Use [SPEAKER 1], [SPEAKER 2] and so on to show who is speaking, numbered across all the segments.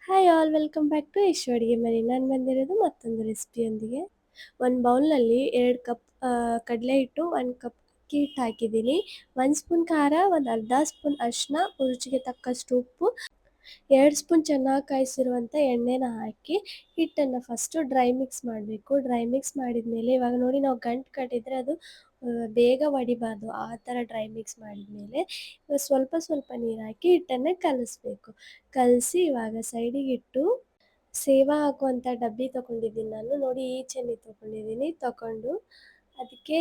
[SPEAKER 1] Hi all welcome back to Yashu ಅಡುಗೆ ಮನೆ. ನಾನು ಬಂದಿರೋದು ಮತ್ತೊಂದು ರೆಸಿಪಿಯೊಂದಿಗೆ. ಒಂದು ಬೌಲ್ನಲ್ಲಿ 2 ಕಪ್ ಕಡಲೆ ಹಿಟ್ಟು, 1 ಕಪ್ ಅಕ್ಕಿ ಹಿಟ್ಟು ಹಾಕಿದ್ದೀನಿ. 1 ಸ್ಪೂನ್ ಖಾರ, ಒಂದು ಅರ್ಧ ಸ್ಪೂನ್ ಅರಿಶಿನ, ರುಚಿಗೆ ತಕ್ಕಷ್ಟು ಉಪ್ಪು, 2 ಸ್ಪೂನ್ ಚೆನ್ನಾಗಿ ಕಾಯಿಸಿರುವಂಥ ಎಣ್ಣೆನ ಹಾಕಿ ಹಿಟ್ಟನ್ನು ಫಸ್ಟು ಡ್ರೈ ಮಿಕ್ಸ್ ಮಾಡಬೇಕು. ಡ್ರೈ ಮಿಕ್ಸ್ ಮಾಡಿದ್ಮೇಲೆ ಇವಾಗ ನೋಡಿ, ನಾವು ಗಂಟು ಕಟ್ಟಿದರೆ ಅದು ಬೇಗ ಒಡಿಬಾರ್ದು. ಆ ಥರ ಡ್ರೈ ಮಿಕ್ಸ್ ಮಾಡಿದ್ಮೇಲೆ ಸ್ವಲ್ಪ ಸ್ವಲ್ಪ ನೀರು ಹಾಕಿ ಹಿಟ್ಟನ್ನು ಕಲಿಸ್ಬೇಕು. ಕಲಸಿ ಇವಾಗ ಸೈಡಿಗಿಟ್ಟು, ಸೇವಾ ಹಾಕುವಂಥ ಡಬ್ಬಿ ತೊಗೊಂಡಿದ್ದೀನಿ ನಾನು. ನೋಡಿ, ಈ ಚೆನ್ನಿ ತೊಗೊಂಡಿದ್ದೀನಿ. ತೊಗೊಂಡು ಅದಕ್ಕೆ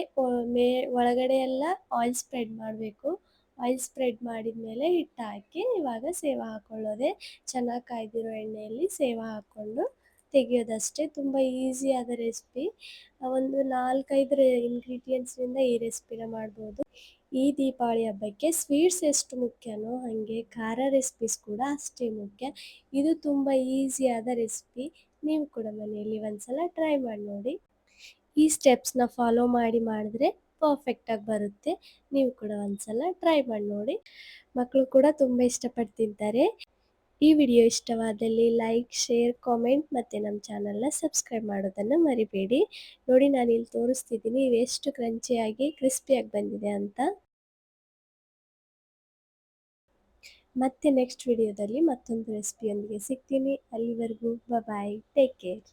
[SPEAKER 1] ಒಳಗಡೆ ಎಲ್ಲ ಆಯಿಲ್ ಸ್ಪ್ರೆಡ್ ಮಾಡಬೇಕು. ಆಯಿಲ್ ಸ್ಪ್ರೆಡ್ ಮಾಡಿದ್ಮೇಲೆ ಹಿಟ್ಟು ಹಾಕಿ ಇವಾಗ ಸೇವಾ ಹಾಕ್ಕೊಳ್ಳೋದೆ. ಚೆನ್ನಾಗಿ ಕಾಯ್ದಿರೋ ಎಣ್ಣೆಯಲ್ಲಿ ಸೇವಾ ಹಾಕ್ಕೊಂಡು ತೆಗೆಯೋದಷ್ಟೇ. ತುಂಬ ಈಸಿಯಾದ ರೆಸಿಪಿ. ಒಂದು 4-5 ಇಂಗ್ರೀಡಿಯೆಂಟ್ಸಿಂದ ಈ ರೆಸಿಪಿನ ಮಾಡ್ಬೋದು. ಈ ದೀಪಾವಳಿ ಹಬ್ಬಕ್ಕೆ ಸ್ವೀಟ್ಸ್ ಎಷ್ಟು ಮುಖ್ಯನೋ ಹಾಗೆ ಖಾರ ರೆಸಿಪೀಸ್ ಕೂಡ ಅಷ್ಟೇ ಮುಖ್ಯ. ಇದು ತುಂಬ ಈಸಿಯಾದ ರೆಸಿಪಿ. ನೀವು ಕೂಡ ಮನೆಯಲ್ಲಿ ಒಂದ್ಸಲ ಟ್ರೈ ಮಾಡಿ ನೋಡಿ. ಈ ಸ್ಟೆಪ್ಸ್ನ ಫಾಲೋ ಮಾಡಿದ್ರೆ ಪರ್ಫೆಕ್ಟಾಗಿ ಬರುತ್ತೆ. ನೀವು ಕೂಡ ಒಂದ್ಸಲ ಟ್ರೈ ಮಾಡಿ ನೋಡಿ. ಮಕ್ಕಳು ಕೂಡ ತುಂಬ ಇಷ್ಟಪಟ್ಟು ತಿಂತಾರೆ. ಈ ವಿಡಿಯೋ ಇಷ್ಟವಾದಲ್ಲಿ ಲೈಕ್, ಶೇರ್, ಕಾಮೆಂಟ್ ಮತ್ತು ನಮ್ಮ ಚಾನಲ್ನ ಸಬ್ಸ್ಕ್ರೈಬ್ ಮಾಡೋದನ್ನು ಮರಿಬೇಡಿ. ನೋಡಿ, ನಾನಿಲ್ಲಿ ತೋರಿಸ್ತಿದ್ದೀನಿ ಎಷ್ಟು ಕ್ರಂಚಿಯಾಗಿ ಕ್ರಿಸ್ಪಿಯಾಗಿ ಬಂದಿದೆ ಅಂತ. ಮತ್ತೆ ನೆಕ್ಸ್ಟ್ ವಿಡಿಯೋದಲ್ಲಿ ಮತ್ತೊಂದು ರೆಸಿಪಿಯೊಂದಿಗೆ ಸಿಗ್ತೀನಿ. ಅಲ್ಲಿವರೆಗೂ ಬಾಯ್, ಟೇಕ್ ಕೇರ್.